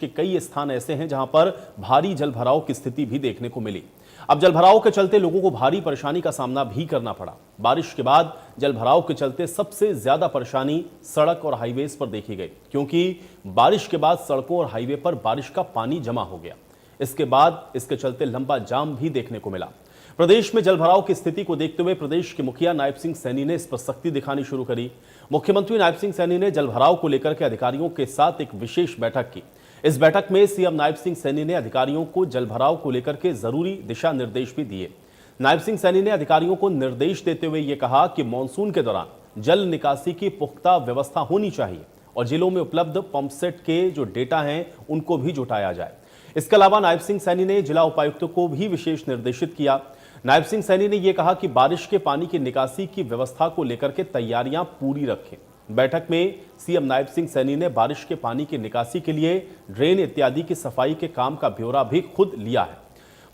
कि कई स्थान ऐसे हैं जहां पर भारी जलभराव की स्थिति भी देखने को मिली। अब जलभराव के चलते लोगों को भारी परेशानी का सामना भी करना पड़ा। बारिश के बाद जलभराव के चलते सबसे ज्यादा परेशानी सड़क और हाईवेज पर देखी गई, क्योंकि बारिश के बाद सड़कों और हाईवे पर बारिश का पानी जमा हो गया। इसके बाद इसके चलते लंबा जाम भी देखने को मिला। प्रदेश में जलभराव की स्थिति को देखते हुए प्रदेश के मुखिया नायब सिंह सैनी ने इस पर सख्ती दिखानी शुरू करी। मुख्यमंत्री नायब सिंह सैनी ने जलभराव को लेकर के अधिकारियों के साथ एक विशेष बैठक की। इस बैठक में सीएम नायब सिंह सैनी ने अधिकारियों को जलभराव को लेकर के जरूरी दिशा निर्देश भी दिए। नायब सिंह सैनी ने अधिकारियों को निर्देश देते हुए यह कहा कि मानसून के दौरान जल निकासी की पुख्ता व्यवस्था होनी चाहिए और जिलों में उपलब्ध पंप सेट के जो डेटा हैं उनको भी जुटाया जाए। इसके अलावा नायब सिंह सैनी ने जिला उपायुक्तों को भी विशेष निर्देशित किया। नायब सिंह सैनी ने यह कहा कि बारिश के पानी की निकासी की व्यवस्था को लेकर के तैयारियां पूरी रखें। बैठक में सीएम नायब सिंह सैनी ने बारिश के पानी की निकासी के लिए ड्रेन इत्यादि की सफाई के काम का ब्यौरा भी खुद लिया है।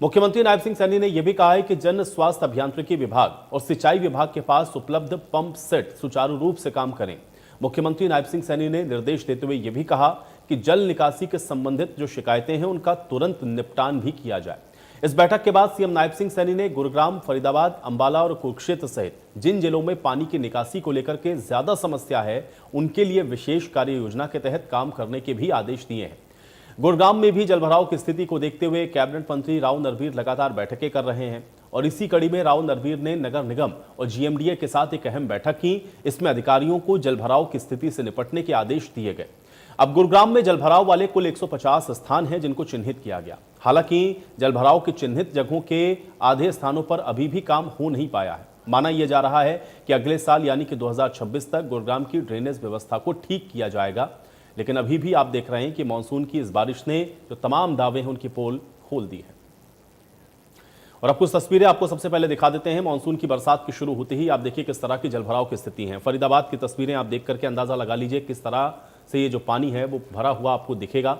मुख्यमंत्री नायब सिंह सैनी ने यह भी कहा है कि जन स्वास्थ्य अभियांत्रिकी विभाग और सिंचाई विभाग के पास उपलब्ध पंप सेट सुचारू रूप से काम करें। मुख्यमंत्री नायब सिंह सैनी ने निर्देश देते हुए यह भी कहा कि जल निकासी के संबंधित जो शिकायतें हैं उनका तुरंत निपटान भी किया जाए। इस बैठक के बाद सीएम नायब सिंह सैनी ने गुरुग्राम, फरीदाबाद, अंबाला और कुरुक्षेत्र सहित जिन जिलों में पानी की निकासी को लेकर के ज्यादा समस्या है उनके लिए विशेष कार्य योजना के तहत काम करने के भी आदेश दिए हैं। गुरुग्राम में भी जलभराव की स्थिति को देखते हुए कैबिनेट मंत्री राव नरवीर लगातार बैठकें कर रहे हैं और इसी कड़ी में राव नरवीर ने नगर निगम और जीएमडीए के साथ एक अहम बैठक की। इसमें अधिकारियों को जलभराव की स्थिति से निपटने के आदेश दिए गए। अब गुरुग्राम में जलभराव वाले कुल 150 स्थान हैं जिनको चिन्हित किया गया। हालांकि जलभराव की चिन्हित जगहों के आधे स्थानों पर अभी भी काम हो नहीं पाया है। माना यह जा रहा है कि अगले साल यानी कि 2026 तक गुरुग्राम की ड्रेनेज व्यवस्था को ठीक किया जाएगा, लेकिन अभी भी आप देख रहे हैं कि मानसून की इस बारिश ने जो तमाम दावे हैं उनकी पोल खोल दी है। और अब कुछ तस्वीरें आपको सबसे पहले दिखा देते हैं। मानसून की बरसात की शुरू होते ही आप देखिए किस तरह की जलभराव की स्थिति है। फरीदाबाद की तस्वीरें आप देख करके अंदाजा लगा लीजिए किस तरह से ये जो पानी है वो भरा हुआ आपको दिखेगा।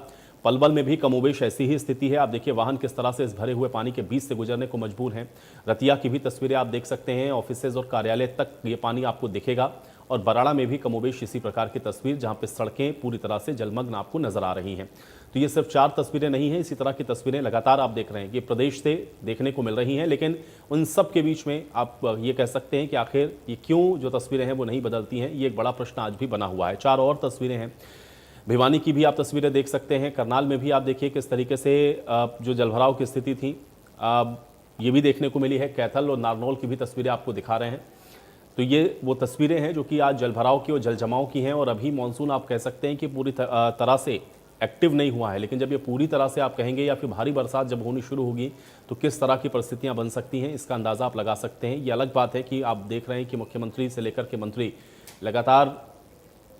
पलवल में भी कमोबेश ऐसी ही स्थिति है। आप देखिए वाहन किस तरह से इस भरे हुए पानी के बीच से गुजरने को मजबूर हैं। रतिया की भी तस्वीरें आप देख सकते हैं। ऑफिसेज और कार्यालय तक ये पानी आपको दिखेगा। और बराड़ा में भी कमोबेश इसी प्रकार की तस्वीर, जहां पे सड़कें पूरी तरह से जलमग्न आपको नजर आ रही हैं। तो ये सिर्फ 4 तस्वीरें नहीं हैं, इसी तरह की तस्वीरें लगातार आप देख रहे हैं कि प्रदेश से देखने को मिल रही हैं। लेकिन उन सब के बीच में आप ये कह सकते हैं कि आखिर ये क्यों जो तस्वीरें हैं वो नहीं बदलती हैं, ये एक बड़ा प्रश्न आज भी बना हुआ है। 4 और तस्वीरें हैं। भिवानी की भी आप तस्वीरें देख सकते हैं। करनाल में भी आप देखिए किस तरीके से जो जलभराव की स्थिति थी ये भी देखने को मिली है। कैथल और नारनौल की भी तस्वीरें आपको दिखा रहे हैं। तो ये वो तस्वीरें हैं जो कि आज जलभराव की और जलजमाव की हैं। और अभी मानसून आप कह सकते हैं कि पूरी तरह से एक्टिव नहीं हुआ है, लेकिन जब ये पूरी तरह से आप कहेंगे या फिर भारी बरसात जब होनी शुरू होगी तो किस तरह की परिस्थितियां बन सकती हैं इसका अंदाज़ा आप लगा सकते हैं। ये अलग बात है कि आप देख रहे हैं कि मुख्यमंत्री से लेकर के मंत्री लगातार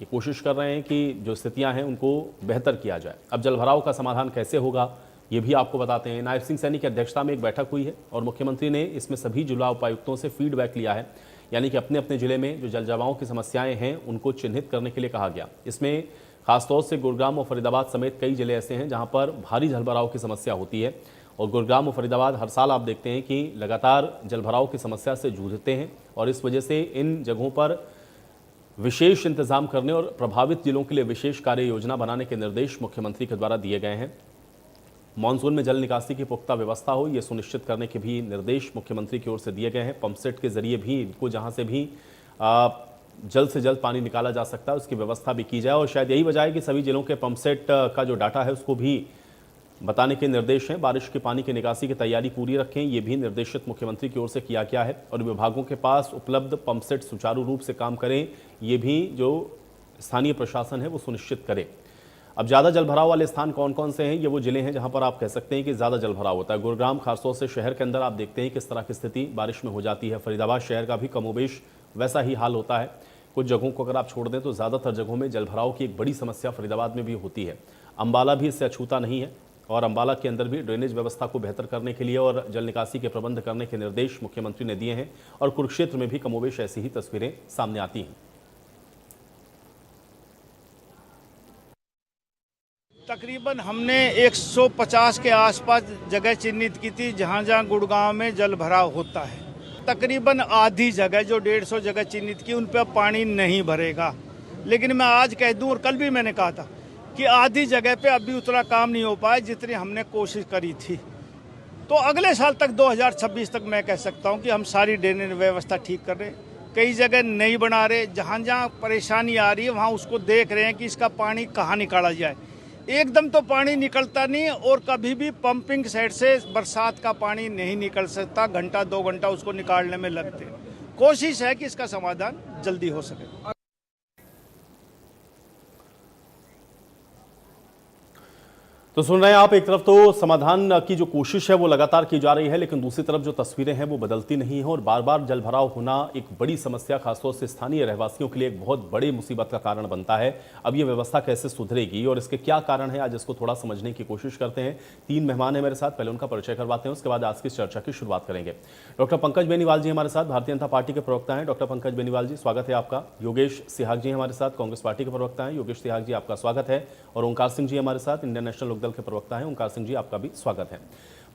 ये कोशिश कर रहे हैं कि जो स्थितियां हैं उनको बेहतर किया जाए। अब जलभराव का समाधान कैसे होगा ये भी आपको बताते हैं। नायब सिंह सैनी की अध्यक्षता में एक बैठक हुई है और मुख्यमंत्री ने इसमें सभी जिला उपायुक्तों से फीडबैक लिया है, यानी कि अपने अपने जिले में जो जलजमाव की समस्याएं हैं उनको चिन्हित करने के लिए कहा गया। इसमें खासतौर से गुरुग्राम और फरीदाबाद समेत कई जिले ऐसे हैं जहां पर भारी जलभराव की समस्या होती है। और गुरुग्राम और फरीदाबाद हर साल आप देखते हैं कि लगातार जलभराव की समस्या से जूझते हैं और इस वजह से इन जगहों पर विशेष इंतजाम करने और प्रभावित जिलों के लिए विशेष कार्य योजना बनाने के निर्देश मुख्यमंत्री के द्वारा दिए गए हैं। मानसून में जल निकासी की पुख्ता व्यवस्था हो ये सुनिश्चित करने के भी निर्देश मुख्यमंत्री की ओर से दिए गए हैं। पंप सेट के जरिए भी इनको जहां से भी जल्द से जल्द पानी निकाला जा सकता है उसकी व्यवस्था भी की जाए। और शायद यही वजह है कि सभी जिलों के पंप सेट का जो डाटा है उसको भी बताने के निर्देश हैं। बारिश के पानी की निकासी की तैयारी पूरी रखें, ये भी निर्देशित मुख्यमंत्री की ओर से किया गया है। और विभागों के पास उपलब्ध पंप सेट सुचारू रूप से काम करें, ये भी जो स्थानीय प्रशासन है वो सुनिश्चित करे। अब ज़्यादा जलभराव वाले स्थान कौन कौन से हैं? ये वो जिले हैं जहां पर आप कह सकते हैं कि ज़्यादा जलभराव होता है। गुरुग्राम खासतौर से शहर के अंदर आप देखते हैं किस तरह की स्थिति बारिश में हो जाती है। फरीदाबाद शहर का भी कमोबेश वैसा ही हाल होता है। कुछ जगहों को अगर आप छोड़ दें तो ज़्यादातर जगहों में जलभराव की एक बड़ी समस्या फरीदाबाद में भी होती है। अंबाला भी इससे अछूता नहीं है और अंबाला के अंदर भी ड्रेनेज व्यवस्था को बेहतर करने के लिए और जल निकासी के प्रबंध करने के निर्देश मुख्यमंत्री ने दिए हैं। और कुरुक्षेत्र में भी कमोबेश ऐसी ही तस्वीरें सामने आती हैं। तकरीबन हमने 150 के आसपास जगह चिन्हित की थी जहां जहां गुड़गांव में जल भराव होता है। तकरीबन आधी जगह जो 150 जगह चिन्हित की उन पर पानी नहीं भरेगा। लेकिन मैं आज कह दूं और कल भी मैंने कहा था कि आधी जगह पे अभी उतना काम नहीं हो पाया जितनी हमने कोशिश करी थी। तो अगले साल तक 2026 तक मैं कह सकता हूं कि हम सारी ड्रेनेज व्यवस्था ठीक कर रहे हैं। कई जगह नहीं बना रहे, जहां जहां परेशानी आ रही है वहां उसको देख रहे हैं कि इसका पानी कहां निकाला जाए। एकदम तो पानी निकलता नहीं और कभी भी पंपिंग सेट से बरसात का पानी नहीं निकल सकता, घंटा 2 घंटा उसको निकालने में लगते हैं। कोशिश है कि इसका समाधान जल्दी हो सके। तो सुन रहे हैं आप, एक तरफ तो समाधान की जो कोशिश है वो लगातार की जा रही है, लेकिन दूसरी तरफ जो तस्वीरें हैं वो बदलती नहीं है और बार बार जलभराव होना एक बड़ी समस्या खासतौर से स्थानीय रहवासियों के लिए एक बहुत बड़ी मुसीबत का कारण बनता है। अब ये व्यवस्था कैसे सुधरेगी और इसके क्या कारण है, आज इसको थोड़ा समझने की कोशिश करते हैं। 3 मेहमान हैं मेरे साथ, पहले उनका परिचय करवाते हैं, उसके बाद आज की चर्चा की शुरुआत करेंगे। डॉक्टर पंकज बेनीवाल जी हमारे साथ, भारतीय जनता पार्टी के प्रवक्ता हैं। डॉक्टर पंकज बेनीवाल जी, स्वागत है आपका। योगेश सिहाग जी हमारे साथ, कांग्रेस पार्टी के प्रवक्ता हैं। योगेश सिहाग जी, आपका स्वागत है। और ओंकार सिंह जी हमारे साथ, इंडियन नेशनल लोकदल के प्रवक्ता हैं। ओंकार सिंह जी, आपका भी स्वागत है।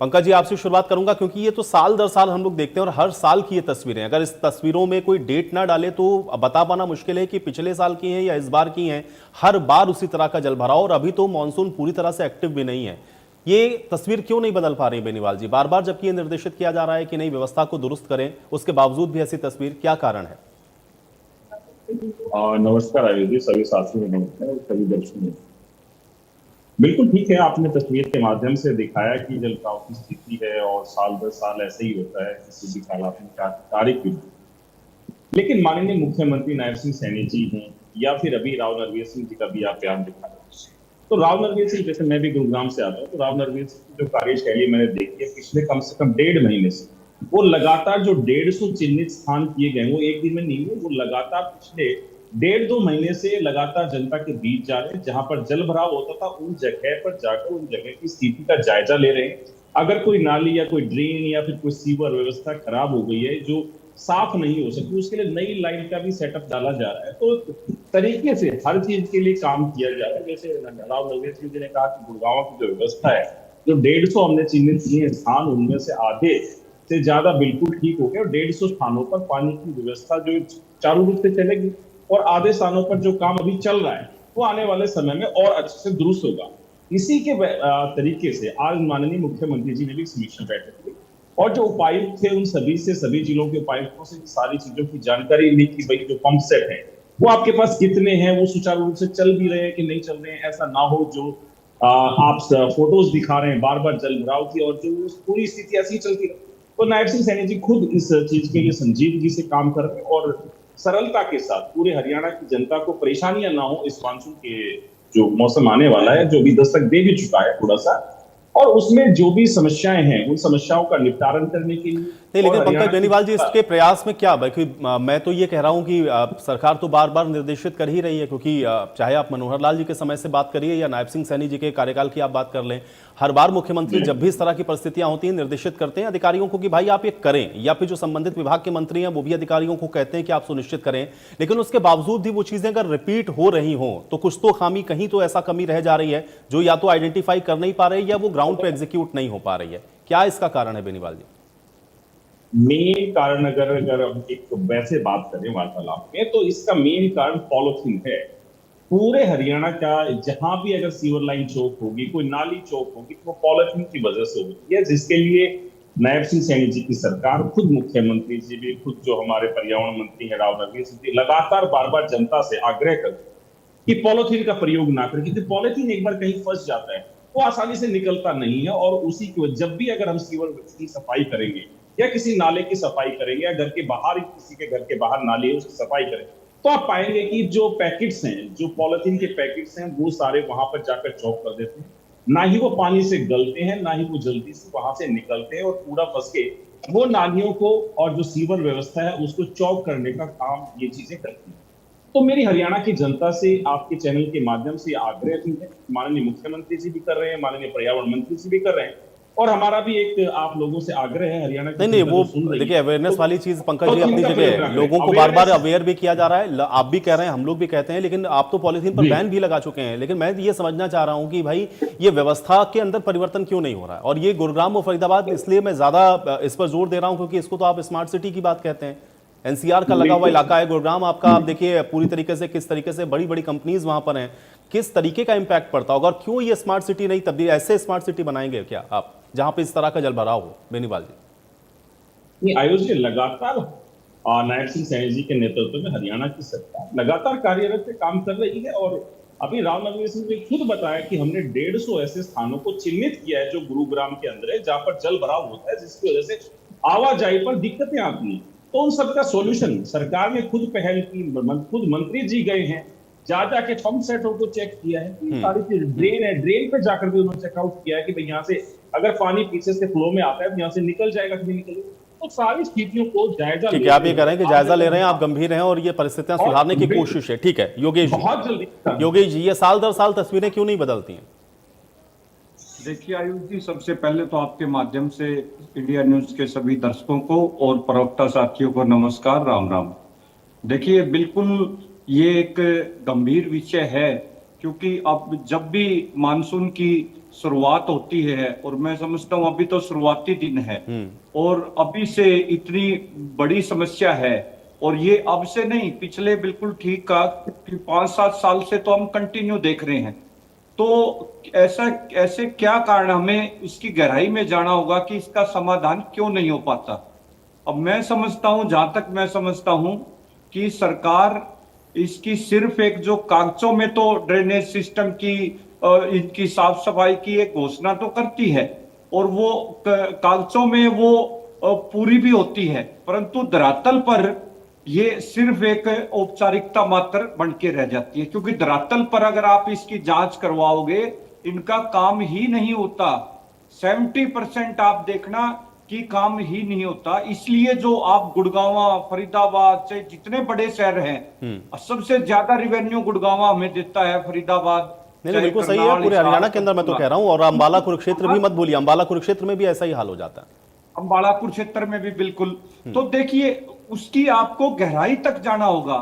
पंकज जी, आपसे शुरुआत करूंगा क्योंकि ये तो साल दर साल हम लोग देखते हैं और हर साल की ये तस्वीरें, अगर इस तस्वीरों में कोई डेट ना डाले तो बता पाना मुश्किल है कि पिछले साल की हैं या इस बार की हैं। हर बार उसी तरह का जलभराव और अभी तो मानसून पूरी तरह से एक्टिव भी नहीं है। ये तस्वीर क्यों नहीं बदल पा रही बेनीवाल जी? बार बार जबकि ये निर्देशित किया जा रहा है कि नई व्यवस्था को दुरुस्त करें, उसके बावजूद भी ऐसी तस्वीर, क्या कारण है? नमस्कार आयुष जी, सभी साथियों को नमस्कार और सभी दर्शकों। बिल्कुल ठीक है, आपने तस्वीर के माध्यम से दिखाया कि जलभराव की स्थिति है और साल दर साल ऐसे ही होता है, किसी भी कालात्मक तारीख भी। लेकिन माननीय मुख्यमंत्री नायब सिंह सैनी जी हैं या फिर अभी राव नरवीर सिंह जी का भी आप बयान दिखा रहे हैं, तो राव नरवीर सिंह, जैसे मैं भी गुरुग्राम से आता हूँ, तो राव नरवीर सिंह की जो कार्यशैली मैंने देखी है पिछले कम से कम 1.5 महीने से, वो लगातार जो 150 चिन्हित स्थान किए गए, वो एक दिन में नहीं है, वो लगातार पिछले 1.5-2 महीने से लगातार जनता के बीच जा रहे हैं। जहां पर जल भराव होता था उन जगह पर जाकर उन जगह की स्थिति का जायजा ले रहे हैं। अगर कोई नाली या कोई ड्रेन या फिर कोई सीवर व्यवस्था खराब हो गई है जो साफ नहीं हो सकती, उसके लिए नई लाइन का भी सेटअप डाला जा रहा है। तो तरीके से हर चीज के लिए काम किया जा रहा है। जैसे राव नरवीर सिंह जी ने कहा कि गुड़गांव की जो व्यवस्था है, जो 150 हमने चिन्हित किए स्थान, उनमें से आधे से ज्यादा बिल्कुल ठीक हो गए और 150 स्थानों पर पानी की व्यवस्था जो चालू रूप से चलेगी और आधे स्थानों पर जो काम अभी चल रहा है वो आने वाले समय में और अच्छे से दुरुस्त होगा। इसी के तरीके से आज माननीय मुख्यमंत्री जी ने भी समीक्षा बैठक की और जो उपायुक्त थे उन सभी से, सभी जिलों के उपायुक्तों से सारी चीजों की जानकारी ली कि भाई जो पंप सेट है वो आपके पास कितने हैं, वो सुचारू रूप से चल भी रहे हैं कि नहीं चल रहे हैं। ऐसा ना हो जो आप फोटोज दिखा रहे हैं बार बार जलभराव की और जो पूरी स्थिति ऐसी चलती है। तो नायब सिंह सैनी जी खुद इस चीज के लिए संजीदगी से काम कर रहे हैं और सरलता के साथ पूरे हरियाणा की जनता को परेशानियां ना हो इस मानसून के जो मौसम आने वाला है, जो भी दस्तक दे भी चुका है थोड़ा सा, और उसमें जो भी समस्याएं हैं उन समस्याओं का निपटारण करने के लिए। नहीं, लेकिन पंकज बेनीवाल जी, इसके प्रयास में क्या, मैं तो ये कह रहा हूं कि सरकार तो बार बार निर्देशित कर ही रही है, क्योंकि चाहे आप मनोहर लाल जी के समय से बात करिए या नायब सिंह सैनी जी के कार्यकाल की आप बात कर लें, हर बार मुख्यमंत्री जब भी इस तरह की परिस्थितियां होती हैं निर्देशित करते हैं अधिकारियों को कि भाई आप ये करें, या फिर जो संबंधित विभाग के मंत्री हैं वो भी अधिकारियों को कहते हैं कि आप सुनिश्चित करें। लेकिन उसके बावजूद भी वो चीजें अगर रिपीट हो रही हों तो कुछ तो खामी, कहीं तो ऐसा कमी रह जा रही है जो या तो आइडेंटिफाई कर नहीं पा रही है या वो ग्राउंड पे एग्जीक्यूट नहीं हो पा रही है। क्या इसका कारण है बेनीवाल जी? मेन कारण अगर हम एक वैसे बात करें वार्तालाप में, तो इसका मेन कारण पॉलिथीन है। पूरे हरियाणा का जहां भी अगर सीवर लाइन चौक होगी, कोई नाली चौक होगी, तो वो पॉलिथीन की वजह से होती है, जिसके लिए नायब सिंह सैनी जी की सरकार, खुद मुख्यमंत्री जी भी, खुद जो हमारे पर्यावरण मंत्री हैं राव नरवीर सिंह जी, लगातार बार बार जनता से आग्रह करते कि पॉलिथीन का प्रयोग ना करें, क्योंकि पॉलिथीन एक बार कहीं फंस जाता है वो आसानी से निकलता नहीं है। और उसी की जब भी अगर हम सीवर की सफाई करेंगे या किसी नाले की सफाई करेंगे या घर के बाहर, किसी के घर के बाहर नाले है उसकी सफाई करें, तो आप पाएंगे कि जो पैकेट्स हैं, जो पॉलिथीन के पैकेट्स हैं, वो सारे वहां पर जाकर चौक कर देते हैं। ना ही वो पानी से गलते हैं, ना ही वो जल्दी से वहां से निकलते हैं और पूरा फंस के वो नालियों को और जो सीवर व्यवस्था है उसको चौक करने का काम ये चीजें करती हैं। तो मेरी हरियाणा की जनता से आपके चैनल के माध्यम से आग्रह भी है, माननीय मुख्यमंत्री जी भी कर रहे हैं, माननीय पर्यावरण मंत्री जी भी कर रहे हैं, और हमारा भी एक आप लोगों से आग्रह है हरियाणा की। नहीं, वो देखिए अवेयरनेस वाली चीज पंकज जी अपनी जगह है, लोगों को बार बार अवेयर भी किया जा रहा है, आप भी कह रहे हैं, हम लोग भी कहते हैं, लेकिन आप तो पॉलिथीन पर बैन भी लगा चुके हैं। लेकिन मैं ये समझना चाह रहा हूं कि भाई ये व्यवस्था के अंदर परिवर्तन क्यों नहीं हो रहा है? और ये गुरुग्राम और फरीदाबाद, इसलिए मैं ज्यादा इस पर जोर दे रहा हूं क्योंकि इसको तो आप स्मार्ट सिटी की बात कहते हैं, एनसीआर का लगा हुआ इलाका है गुरुग्राम आपका। आप देखिए पूरी तरीके से किस तरीके से बड़ी बड़ी कंपनीज वहां पर हैं, किस तरीके का इंपैक्ट पड़ता होगा और क्यों ये स्मार्ट सिटी नहीं तब्दील, ऐसे स्मार्ट सिटी बनाएंगे क्या आप जहां पे इस तरह का जलभराव हो? बेनीवाल जी। नहीं, आयुष जी, लगातार नायब सिंह सैनी जी के नेतृत्व में हरियाणा की सरकार लगातार कार्यरत है, काम कर रही है। और अभी राव नरवीर सिंह ने खुद बताया कि हमने 150 ऐसे स्थानों को चिन्हित किया है जो गुरुग्राम के अंदर है, जहां पर जल भराव होता है, जिसकी वजह से आवाजाही पर दिक्कतें आती हैं। तो उन सबका सोल्यूशन सरकार ने खुद पहल की, खुद मंत्री जी गए हैं, जा जाके पंप सेटों को चेक किया है कि सारी चीज ड्रेन है, ड्रेन पे जाकर भी उन्होंने चेकआउट किया है कि भाई यहाँ से अगर पानी पीछे से फ्लो में आता है तो यहाँ से निकल जाएगा कि नहीं निकलेगा। तो सारी स्थितियों को जायजा, ठीक है, आप ये कह रहे हैं कि जायजा ले रहे हैं, आप गंभीर हैं और ये परिस्थितियां सुधारने की कोशिश है। ठीक है योगेश जी, बहुत जल्दी। योगेश जी, ये साल दर साल तस्वीरें क्यों नहीं बदलती हैं? देखिए आयुष जी, सबसे पहले तो आपके माध्यम से इंडिया न्यूज के सभी दर्शकों को और प्रवक्ता साथियों को नमस्कार, राम राम। देखिए बिल्कुल ये एक गंभीर विषय है, क्योंकि अब जब भी मानसून की शुरुआत होती है, और मैं समझता हूँ अभी तो शुरुआती दिन है और अभी से इतनी बड़ी समस्या है, और ये अब से नहीं, पिछले बिल्कुल ठीक कहा कि 5-7 साल से तो हम कंटिन्यू देख रहे हैं। तो ऐसे क्या कारण, हमें इसकी गहराई में जाना होगा कि इसका समाधान क्यों नहीं हो पाता। अब मैं समझता हूं, जहां तक मैं समझता हूं कि सरकार इसकी सिर्फ एक जो कागजों में तो ड्रेनेज सिस्टम की इनकी साफ सफाई की एक घोषणा तो करती है, और वो कागजों में वो पूरी भी होती है, परंतु धरातल पर ये सिर्फ एक औपचारिकता मात्र बन के रह जाती है। क्योंकि धरातल पर अगर आप इसकी जांच करवाओगे, इनका काम ही नहीं होता। 70% आप देखना कि काम ही नहीं होता। इसलिए जो आप गुड़गांव, फरीदाबाद से जितने बड़े शहर हैं, सबसे ज्यादा रिवेन्यू गुड़गांव हमें देता है, फरीदाबाद। नहीं, बिल्कुल सही है, पूरे हरियाणा के अंदर मैं तो कह रहा हूं। और अंबाला कुरुक्षेत्र भी मत भूलिए, अंबाला कुरुक्षेत्र में भी ऐसा ही हाल हो जाता है, अंबाला कुरुक्षेत्र में भी बिल्कुल। तो देखिए उसकी आपको गहराई तक जाना होगा,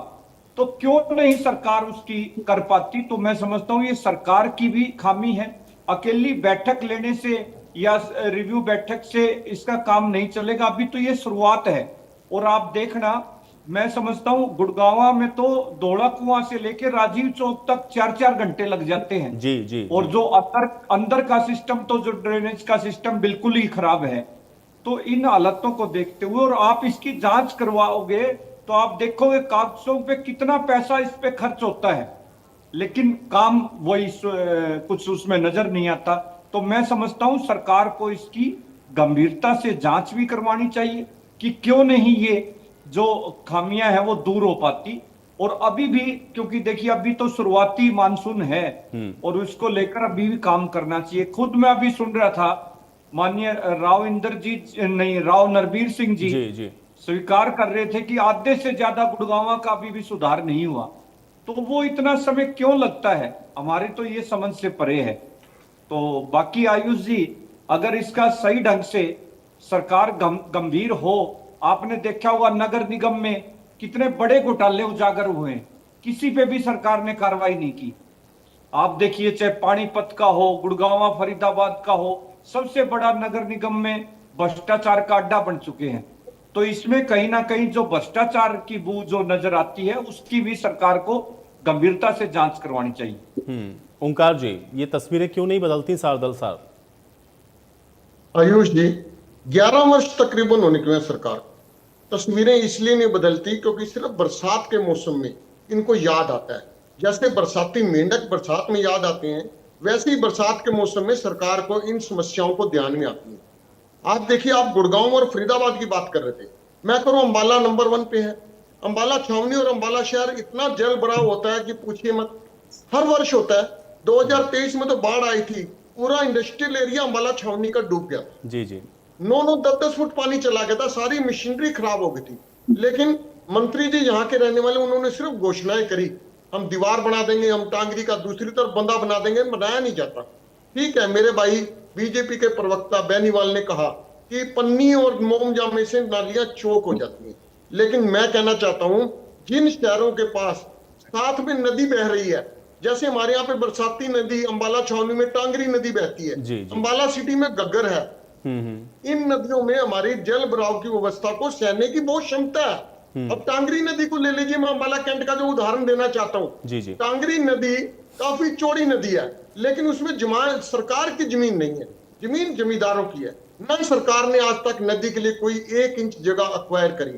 तो क्यों नहीं सरकार उसकी कर पाती। तो मैं समझता हूं ये सरकार की भी खामी है। अकेली बैठक लेने से या रिव्यू बैठक से इसका काम नहीं चलेगा। अभी तो ये शुरुआत है, और आप देखना, मैं समझता हूं गुड़गांव में तो धोला कुआं से लेकर राजीव चौक तक 4-4 घंटे लग जाते हैं। जी। और जो अंदर का सिस्टम, तो जो ड्रेनेज का सिस्टम बिल्कुल ही खराब है। तो इन हालतों को देखते हुए, और आप इसकी जांच करवाओगे तो आप देखोगे कागजों पे कितना पैसा इस पे खर्च होता है, लेकिन काम वही कुछ उसमें नजर नहीं आता। तो मैं समझता हूं सरकार को इसकी गंभीरता से जांच भी करवानी चाहिए कि क्यों नहीं ये जो खामियां हैं वो दूर हो पाती। और अभी भी, क्योंकि देखिए अभी तो शुरुआती मानसून है और उसको लेकर अभी भी काम करना चाहिए। खुद मैं अभी सुन रहा था, माननीय राव नरवीर सिंह जी स्वीकार कर रहे थे कि आधे से ज्यादा गुड़गांव का अभी भी सुधार नहीं हुआ। तो वो इतना समय क्यों लगता है, हमारे तो ये समझ से परे है। तो बाकी आयुष जी, अगर इसका सही ढंग से सरकार गंभीर हो, आपने देखा होगा नगर निगम में कितने बड़े घोटाले उजागर हुए, किसी पे भी सरकार ने कार्रवाई नहीं की। आप देखिए, चाहे पानीपत का हो, गुड़गांव फरीदाबाद का हो, सबसे बड़ा नगर निगम में भ्रष्टाचार का अड्डा बन चुके हैं। तो इसमें कहीं ना कहीं जो भ्रष्टाचार की बू जो नजर आती है, उसकी भी सरकार को गंभीरता से जांच करवानी चाहिए। ओंकार जी, ये तस्वीरें क्यों नहीं बदलती साल दर साल? आयुष जी, 11 वर्ष तकरीबन होने के बाद सरकार तस्वीरें इसलिए नहीं बदलती क्योंकि सिर्फ बरसात के मौसम में इनको याद आता है। जैसे बरसाती मेंढक बरसात में याद आते हैं, वैसे ही बरसात के मौसम में सरकार को इन समस्याओं को ध्यान में आती है। आप देखिए, आप गुड़गांव और फरीदाबाद की बात कर रहे थे, मैं करूं अम्बाला नंबर 1 पे है। अम्बाला छावनी और अम्बाला शहर इतना जल भराव होता है कि पूछिए मत, हर वर्ष होता है। 2023 में तो बाढ़ आई थी, पूरा इंडस्ट्रियल एरिया अम्बाला छावनी का डूब गया। जी 9-9, 10-10 फुट पानी चला गया था, सारी मशीनरी खराब हो गई थी। लेकिन मंत्री जी यहाँ के रहने वाले, उन्होंने सिर्फ घोषणाएं करी, हम दीवार बना देंगे, हम टांगरी का दूसरी तरफ बंदा बना देंगे, बनाया नहीं जाता। ठीक है, मेरे भाई बीजेपी के प्रवक्ता बेनीवाल ने कहा कि पन्नी और मोमजामे से नालियां चौक हो जाती हैं, लेकिन मैं कहना चाहता हूं, जिन शहरों के पास साथ में नदी बह रही है, जैसे हमारे यहाँ पे बरसाती नदी अम्बाला छावनी में टांगरी नदी बहती है, अम्बाला सिटी में गग्गर है, इन नदियों में हमारी जल भराव की व्यवस्था को सहने की बहुत क्षमता है। अब टांगरी नदी को ले लीजिए, मैं अम्बाला कैंट का जो उदाहरण देना चाहता हूँ। टांगरी नदी काफी चौड़ी नदी है, लेकिन उसमें सरकार की जमीन नहीं है, जमीन जमींदारों की है। न सरकार ने आज तक नदी के लिए कोई 1 इंच जगह अक्वायर करी।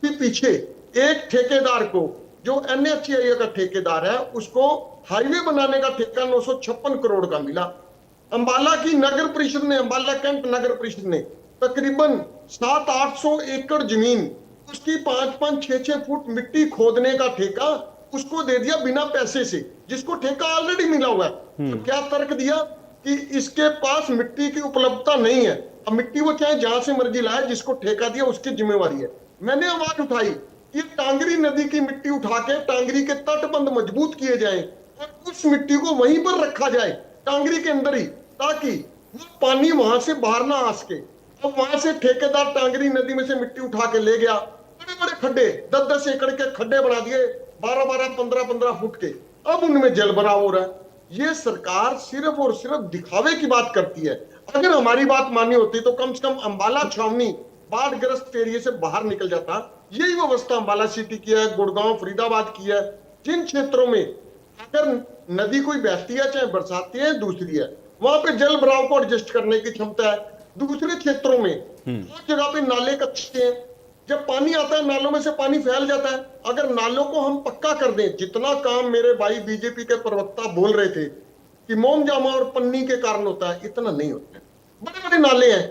फिर पीछे एक ठेकेदार को, जो NHAI का ठेकेदार है, उसको हाईवे बनाने का ठेका 956 करोड़ का मिला। अंबाला की नगर परिषद ने, अंबाला कैंट नगर परिषद ने तकरीबन 700-800 एकड़ जमीन, उसकी 5-5, 6-6 फुट मिट्टी खोदने का ठेका उसको दे दिया बिना पैसे से, जिसको ठेका ऑलरेडी मिला हुआ है। तो क्या तर्क दिया कि इसके पास मिट्टी की उपलब्धता नहीं है, अब मिट्टी वो चाहे जहां से मर्जी लाए, जिसको ठेका दिया उसकी जिम्मेवारी है। मैंने आवाज उठाई कि टांगरी नदी की मिट्टी उठा के टांगरी के तटबंध मजबूत किए जाए और उस मिट्टी को वहीं पर रखा जाए टांगरी के अंदर ही, ताकि वो पानी वहां से बाहर ना आ सके। अब वहां से ठेकेदार टांगरी नदी में से मिट्टी उठा के ले गया, बड़े बड़े खड्डे, 10-10 एकड़ के खड्डे बना दिए, 12-12, 15-15 फुट के, अब उनमें जल भराव हो रहा है। ये सरकार सिर्फ और सिर्फ दिखावे की बात करती है। अगर हमारी बात मानी होती तो कम से कम अंबाला छावनी बाढ़ग्रस्त एरिया से बाहर निकल जाता। यही व्यवस्था अंबाला सिटी की है, गुड़गांव, फरीदाबाद की है। जिन क्षेत्रों में अगर नदी कोई बहती है, चाहे बरसाती है, दूसरी है, वहां पे जल भराव को एडजस्ट करने की क्षमता है। दूसरे क्षेत्रों में उस जगह पे नाले कच्चे हैं, जब पानी आता है नालों में से पानी फैल जाता है। अगर नालों को हम पक्का कर दें, जितना काम मेरे भाई बीजेपी के प्रवक्ता बोल रहे थे कि मोमजामा और पन्नी के कारण होता है, इतना नहीं होता है। बड़े बड़े नाले हैं,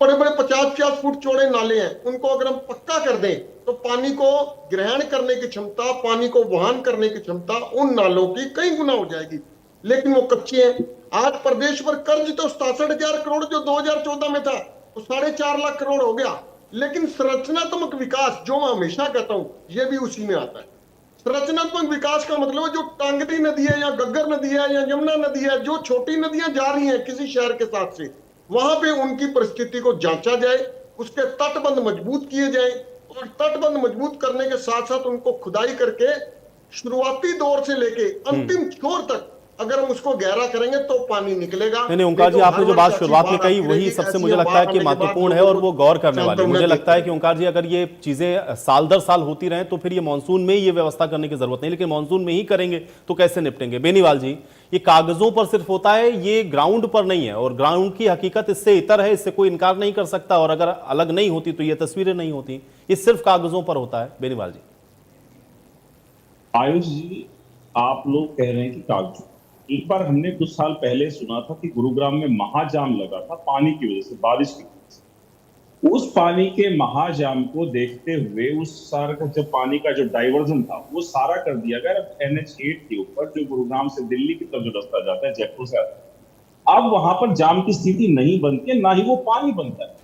बड़े बड़े 50-50 फुट चौड़े नाले हैं, उनको अगर हम पक्का कर दें तो पानी को ग्रहण करने की क्षमता, पानी को वहन करने की क्षमता उन नालों की कई गुना हो जाएगी। लेकिन वो कच्चे हैं। आज प्रदेश पर कर्ज तो 67,000 करोड़ जो 2014 में था, वो 4.5 लाख करोड़ हो गया। लेकिन संरचनात्मक विकास, जो मैं हमेशा कहता हूं, ये भी उसी में आता है। संरचनात्मक विकास का मतलब है जो टांगरी नदी है या गग्गर नदी है या यमुना नदी है, जो छोटी नदियां जा रही हैं किसी शहर के साथ से, वहां पे उनकी परिस्थिति को जांचा जाए, उसके तटबंध मजबूत किए जाए और तटबंध मजबूत करने के साथ साथ उनको खुदाई करके शुरुआती दौर से लेके अंतिम छोर तक अगर हम उसको गहरा करेंगे तो पानी निकलेगा। नहीं ओंकार जी, आपने जो बात शुरुआत में कही वही सबसे मुझे लगता है कि महत्वपूर्ण है और वो गौर करने वाली। मुझे लगता है कि ओंकार जी, अगर ये चीजें साल दर साल होती रहें तो फिर ये मानसून में ही ये व्यवस्था करने की जरूरत नहीं, लेकिन मानसून में ही करेंगे तो कैसे निपटेंगे? बेनीवाल जी, ये कागजों पर सिर्फ होता है, ये ग्राउंड पर नहीं है, और ग्राउंड की हकीकत इससे इतर है, इससे कोई इनकार नहीं कर सकता। और अगर अलग नहीं होती तो ये तस्वीरें नहीं होती, ये सिर्फ कागजों पर होता है। बेनीवाल जी। आयुष जी, आप लोग कह रहे हैं कि कागज, एक बार हमने कुछ साल पहले सुना था कि गुरुग्राम में महाजाम लगा था पानी की वजह से, बारिश की वजह से। उस पानी के महाजाम को देखते हुए उस सारा का जब पानी का जो डाइवर्जन था वो सारा कर दिया गया। अब NH8 के ऊपर जो गुरुग्राम से दिल्ली की तरफ जो रास्ता जाता है, जयपुर से आता है, अब वहां पर जाम की स्थिति नहीं बनती है, ना ही वो पानी बनता है।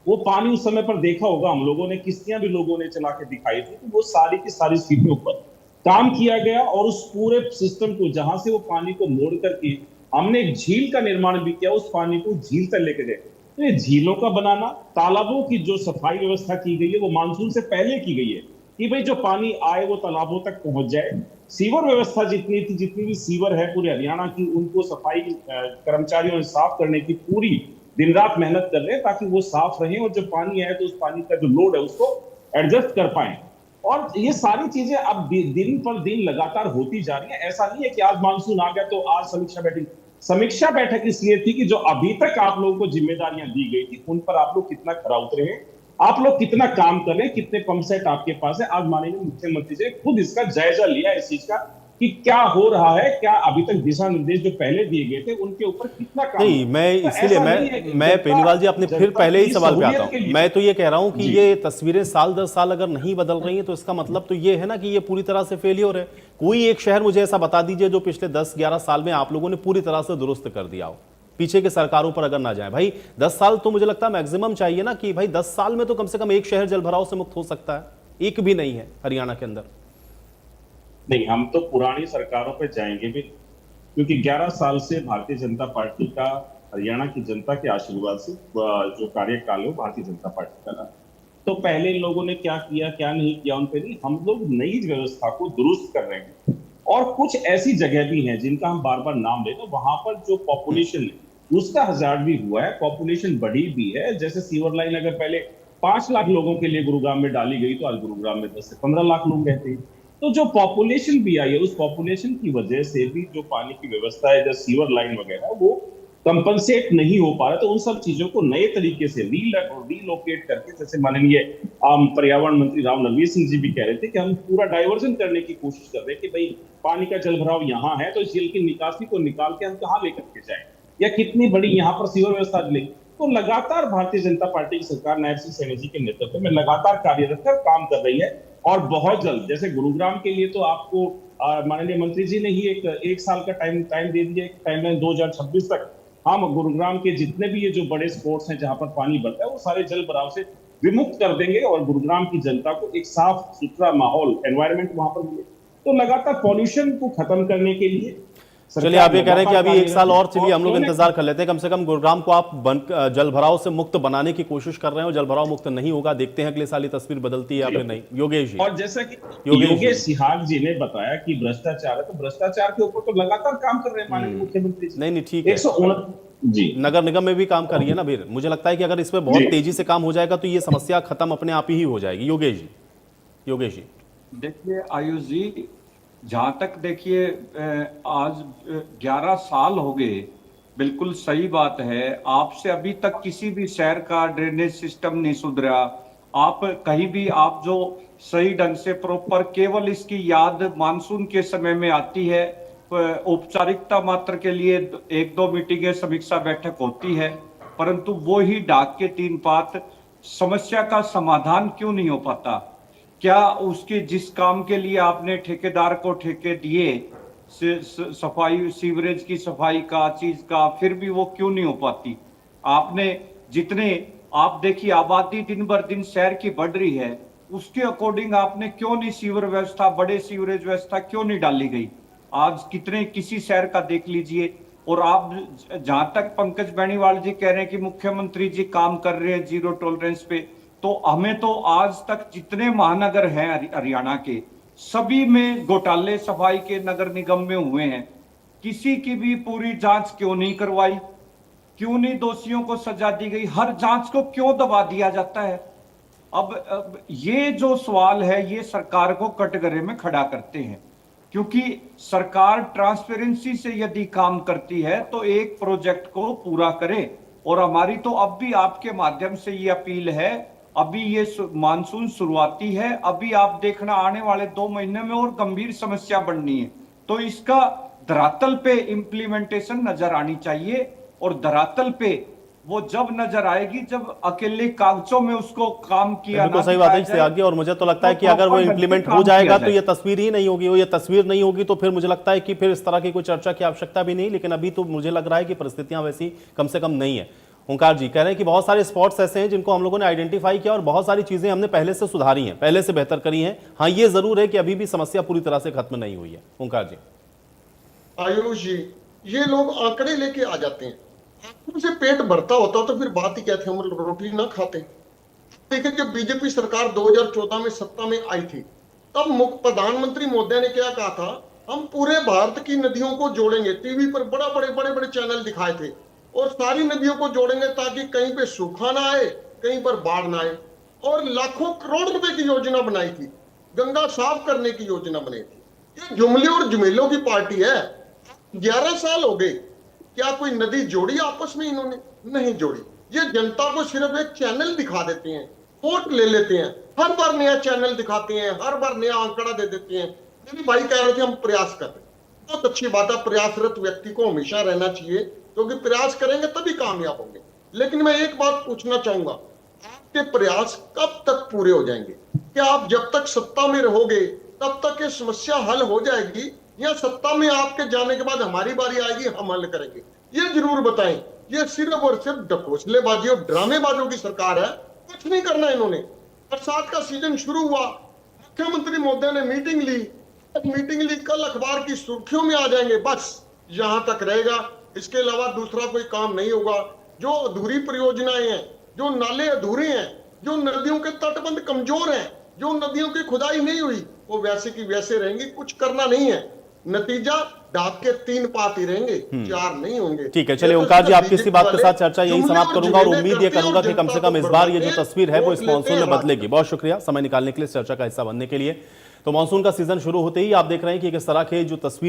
वो पानी उस समय पर देखा होगा हम लोगों ने, किश्तियां भी लोगों ने चला के दिखाई थी, तो वो सारी की सारी स्थितियों पर काम किया गया और उस पूरे सिस्टम को, जहां से वो पानी को मोड़ करके हमने एक झील का निर्माण भी किया, उस पानी को झील तक लेके गए। तो ये झीलों का बनाना, तालाबों की जो सफाई व्यवस्था की गई है वो मानसून से पहले की गई है कि भाई जो पानी आए वो तालाबों तक पहुंच जाए। सीवर व्यवस्था जितनी थी, जितनी भी सीवर है पूरे हरियाणा की, उनको सफाई कर्मचारियों ने साफ करने की पूरी दिन रात मेहनत कर रहे हैं ताकि वो साफ रहे और जब पानी आए तो उस पानी का जो लोड है उसको एडजस्ट कर पाए। और ये सारी चीजें अब दिन पर दिन लगातार होती जा रही है। ऐसा नहीं है कि आज मानसून आ गया तो आज समीक्षा बैठक इसलिए थी कि जो अभी तक आप लोगों को जिम्मेदारियां दी गई थी उन पर आप लोग कितना खरा उतरे हैं, आप लोग कितना काम कर रहे हैं, कितने पंप सेट आपके पास है। आज माननीय मुख्यमंत्री जी ने खुद इसका जायजा लिया इस चीज का कि क्या हो रहा है, क्या अभी तक दिशा निर्देश जो पहले दिए गए थे उनके ऊपर कितना काम नहीं। मैं इसीलिए मैं बेनीवाल जी अपने फिर पहले ही सवाल पे आता हूं। मैं तो ये कह रहा हूं कि ये तस्वीरें साल दर साल अगर नहीं बदल रही हैं तो इसका मतलब तो ये है ना कि ये पूरी तरह से फेलियर है। कोई एक शहर मुझे ऐसा बता दीजिए जो पिछले 10-11 साल में आप लोगों ने पूरी तरह से दुरुस्त कर दिया हो, पीछे के सरकारों पर अगर ना जाए। भाई 10 साल तो मुझे लगता है मैक्सिमम चाहिए ना, कि भाई 10 साल में तो कम से कम एक शहर जलभराव से मुक्त हो सकता है। एक भी नहीं है हरियाणा के अंदर। नहीं, हम तो पुरानी सरकारों पे जाएंगे भी, क्योंकि 11 साल से भारतीय जनता पार्टी का, हरियाणा की जनता के आशीर्वाद से जो कार्यकाल है भारतीय जनता पार्टी का रहा। तो पहले इन लोगों ने क्या किया क्या नहीं किया उन पे नहीं, हम लोग नई व्यवस्था को दुरुस्त कर रहे हैं। और कुछ ऐसी जगह भी हैं जिनका हम बार बार नाम ले, तो वहां पर जो पॉपुलेशन है उसका हजार्ड भी हुआ है, पॉपुलेशन बढ़ी भी है। जैसे सीवर लाइन अगर पहले 5 लाख लोगों के लिए गुरुग्राम में डाली गई तो आज गुरुग्राम में 10 से 15 लाख लोग रहते हैं। तो जो पॉपुलेशन भी आई है, उस पॉपुलेशन की वजह से भी जो पानी की व्यवस्था है, जो सीवर लाइन वगैरह, वो कंपनसेट नहीं हो पा रहा। तो उन सब चीजों को नए तरीके से रीलोकेट करके, जैसे माननीय पर्यावरण मंत्री राव नरवीर सिंह जी भी कह रहे थे कि हम पूरा डाइवर्जन करने की कोशिश कर रहे हैं कि भाई पानी का जल भराव यहाँ है तो इस जल की निकासी को निकाल के हम कहाँ लेकर के जाए, या कितनी बड़ी यहाँ पर सीवर व्यवस्था ले। तो लगातार भारतीय जनता पार्टी की सरकार नायब सिंह सैनी जी के नेतृत्व में लगातार कार्यरत कर काम कर रही है। और बहुत जल्द, जैसे गुरुग्राम के लिए तो आपको माननीय मंत्री जी ने ही एक साल का टाइम दे दिया, टाइमलाइन 2026 तक हम गुरुग्राम के जितने भी ये जो बड़े स्पोर्ट्स हैं जहां पर पानी बढ़ता है वो सारे जल भराव से विमुक्त कर देंगे और गुरुग्राम की जनता को एक साफ सुथरा माहौल, एनवायरनमेंट वहां पर मिले। तो लगातार पॉल्यूशन को खत्म करने के लिए चलिए, आप ये कह रहे हैं कि अभी एक साल और चलिए हम लोग इंतजार कर लेते हैं, कम से कम गुरुग्राम को आप जल भराव से मुक्त बनाने की कोशिश कर रहे हो। जल भराव मुक्त नहीं होगा, देखते हैं अगले साल ये तस्वीर बदलती है या फिर नहीं। योगेश जी, और जैसा कि योगेश सिहाग जी ने बताया कि भ्रष्टाचार है, तो भ्रष्टाचार के ऊपर तो लगातार काम कर रहे हैं माननीय मुख्यमंत्री जी। नहीं ठीक है, 129 जी नगर निगम में भी काम करिए ना फिर। मुझे लगता है कि अगर इस पर बहुत तेजी से काम हो जाएगा तो ये समस्या खत्म अपने आप ही हो जाएगी। योगेश जी देखिए आयुष जी, जहां तक देखिए आज 11 साल हो गए, बिल्कुल सही बात है। आपसे अभी तक किसी भी शहर का ड्रेनेज सिस्टम नहीं सुधरा। आप कहीं भी आप जो सही ढंग से प्रॉपर, केवल इसकी याद मानसून के समय में आती है, औपचारिकता मात्र के लिए 1-2 मीटिंगें, समीक्षा बैठक होती है, परंतु वो ही डाक के 3 पात। समस्या का समाधान क्यों नहीं हो पाता? क्या उसके जिस काम के लिए आपने ठेकेदार को ठेके दिए, सफाई, सीवरेज की सफाई का, चीज का, फिर भी वो क्यों नहीं हो पाती? आपने जितने, आप देखिए आबादी दिन बर दिन शहर की बढ़ रही है, उसके अकॉर्डिंग आपने क्यों नहीं सीवर व्यवस्था, बड़े सीवरेज व्यवस्था क्यों नहीं डाली गई? आज कितने, किसी शहर का देख लीजिए। और आप जहां तक पंकज बेनीवाल जी कह रहे हैं कि मुख्यमंत्री जी काम कर रहे हैं जीरो टॉलरेंस पे, तो हमें तो आज तक जितने महानगर हैं हरियाणा के, सभी में घोटाले सफाई के नगर निगम में हुए हैं। किसी की भी पूरी जांच क्यों नहीं करवाई? क्यों नहीं दोषियों को सजा दी गई? हर जांच को क्यों दबा दिया जाता है? अब ये जो सवाल है, ये सरकार को कटघरे में खड़ा करते हैं, क्योंकि सरकार ट्रांसपेरेंसी से यदि काम करती है तो एक प्रोजेक्ट को पूरा करे। और हमारी तो अब भी आपके माध्यम से ये अपील है, अभी ये मानसून शुरुआती है, अभी आप देखना आने वाले 2 महीने में और गंभीर समस्या बननी है, तो इसका धरातल पे इंप्लीमेंटेशन नजर आनी चाहिए। और धरातल पे वो जब नजर आएगी जब अकेले कागजों में उसको काम किया तो सही बात है इससे आगे। और मुझे तो लगता है कि अगर वो इंप्लीमेंट हो जाएगा तो ये तस्वीर ही नहीं होगी, वो ये तस्वीर नहीं होगी, तो फिर मुझे लगता है कि फिर इस तरह की कोई चर्चा की आवश्यकता भी नहीं। लेकिन अभी तो मुझे लग रहा है कि परिस्थितियां वैसी कम से कम नहीं है। ओंकार जी कह रहे हैं कि बहुत सारे स्पॉट्स ऐसे हैं जिनको हम लोगों ने आइडेंटिफाई किया और बहुत सारी चीजें हमने पहले से सुधारी हैं, पहले से बेहतर करी हैं। हाँ, ये जरूर है कि अभी भी समस्या पूरी तरह से खत्म नहीं हुई है। ओंकार जी, आयुष जी, ये लोग आंकड़े लेके आ जाते हैं, आंकड़ों से पेट भरता होता तो फिर बात ही क्या थी, हम रोटी ना खाते। देखिए जब बीजेपी सरकार 2014 में सत्ता में आई थी, तब प्रधानमंत्री मोदी ने क्या कहा था, हम पूरे भारत की नदियों को जोड़ेंगे। टीवी पर बड़े बड़े चैनल दिखाए थे, और सारी नदियों को जोड़ेंगे ताकि कहीं पे सूखा ना आए, कहीं पर बाढ़ ना आए। और लाखों करोड़ रुपए की योजना बनाई थी, गंगा साफ करने की योजना बनाई थी। ये जुमले और जुमेलों की पार्टी है। 11 साल हो गए, क्या कोई नदी जोड़ी आपस में? इन्होंने नहीं जोड़ी। ये जनता को सिर्फ एक चैनल दिखा देते हैं, वोट ले लेते हैं, हर बार नया चैनल दिखाते हैं, हर बार नया आंकड़ा दे देते हैं। मेरे भाई कह रहे थे हम प्रयास कर रहे, बहुत अच्छी बात है, प्रयासरत व्यक्ति को हमेशा रहना चाहिए, क्योंकि प्रयास करेंगे तभी कामयाब होंगे। लेकिन मैं एक बात पूछना चाहूंगा, आपके प्रयास कब तक पूरे हो जाएंगे? क्या आप जब तक सत्ता में रहोगे तब तक ये समस्या हल हो जाएगी, या सत्ता में आपके जाने के बाद हमारी बारी आएगी, हम हल करेंगे? ये जरूर बताएं। ये सिर्फ और सिर्फ ढकोसलेबाजी और ड्रामेबाजों की सरकार है, कुछ नहीं करना इन्होंने। बरसात का सीजन शुरू हुआ, मुख्यमंत्री मोदी ने मीटिंग ली, कल अखबार की सुर्खियों में आ जाएंगे, बस यहां तक रहेगा। इसके अलावा दूसरा कोई काम नहीं होगा। जो अधूरी परियोजनाएं हैं, जो नाले अधूरे हैं, जो नदियों के तटबंध कमजोर हैं, जो नदियों की खुदाई नहीं हुई, वो वैसे की वैसे रहेंगी, कुछ करना नहीं है। नतीजा डाक के 3 पात ही रहेंगे, 4 नहीं होंगे। ठीक है, चलिए ओंकार जी, आपकी इसी बात के साथ चर्चा यही समाप्त करूंगा और उम्मीद ये करूंगा कि कम से कम इस बार ये जो तस्वीर है वो इस मॉनसून में बदलेगी। बहुत शुक्रिया समय निकालने के लिए, चर्चा का हिस्सा बनने के लिए। तो मानसून का सीजन शुरू होते ही आप देख रहे हैं कि किस तरह के जो तस्वीरें